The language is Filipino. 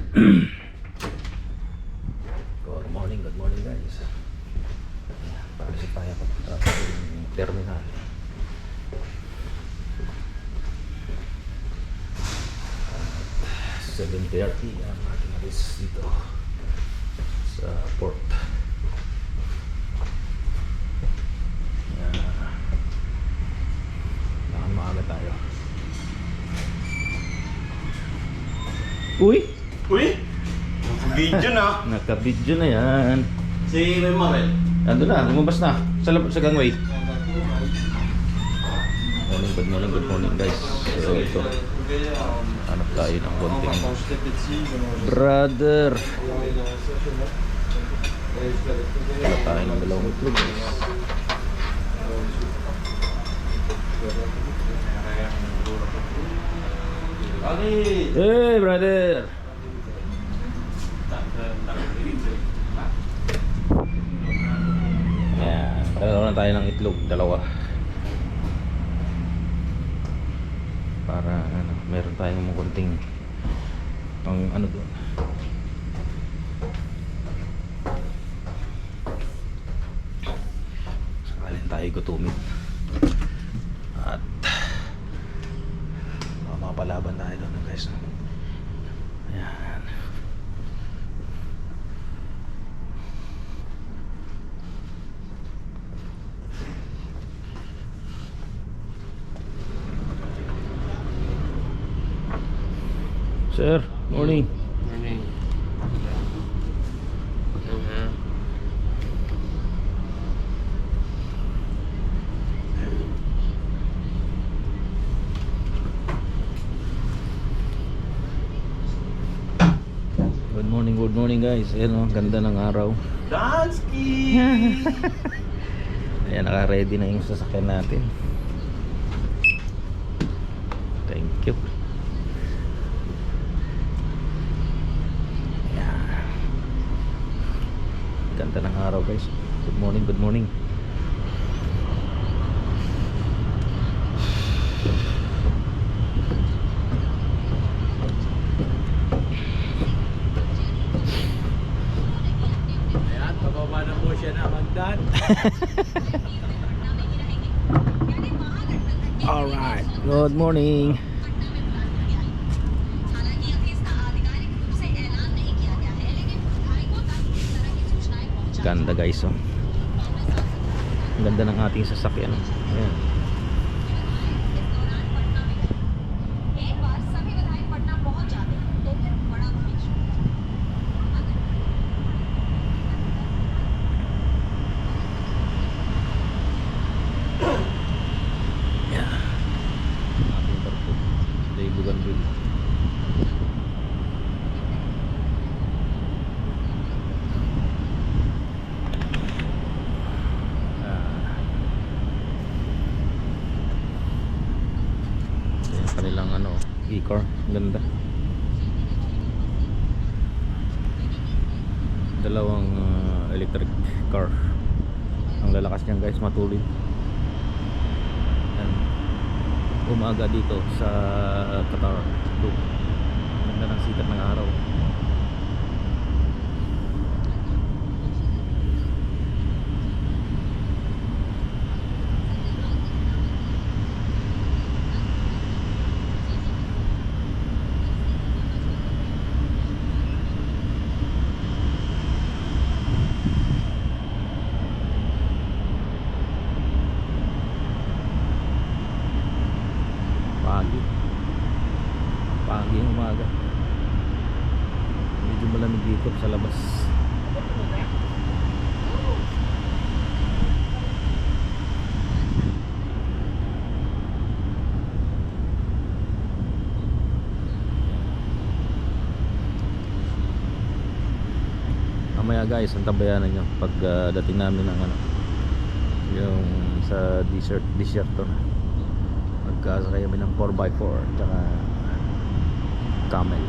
Good morning guys. Palis tayo papunta sa terminal. At 7:30 ang ating alis dito sa port. Baka maaga tayo. Uy! Video na. Naka-video na yan. Si Marel. Ando na, lumabas na. Sa gangway. Good morning guys. So ito, hanap tayo ng konting brother. Hanap tayo ng dalawang itlog. Hey brother! Ayan, dalawa na tayo ng itlog, dalawa. Para ano, meron tayong konting pang ano doon. Sakalin tayo gutumin. At mapalaban tayo doon guys. Ayan. Sir, morning. Morning. Good morning guys. Ayan o, ganda ng araw. Dansky! Ayan, naka-ready na yung sasakyan natin. Thank you. Ayan. Ganda ng araw guys. Good morning, good morning. Alright, good morning. Ganda guys oh. Ganda ng ating sasakyan. Ayan. Kanilang ano, e-car, ganda. Dalawang electric car. Ang lalakas niyan guys, matulid. Yan. Umaga dito sa Qatar. Ganda ng sikat ng araw. Pagi yung umaga. Medyo malamig dito sa labas. Mamaya guys, ang tabayanan nyo pag dating namin ng ano, yung sa desert to na. Magkasakay kami ng 4x4 tsaka camel.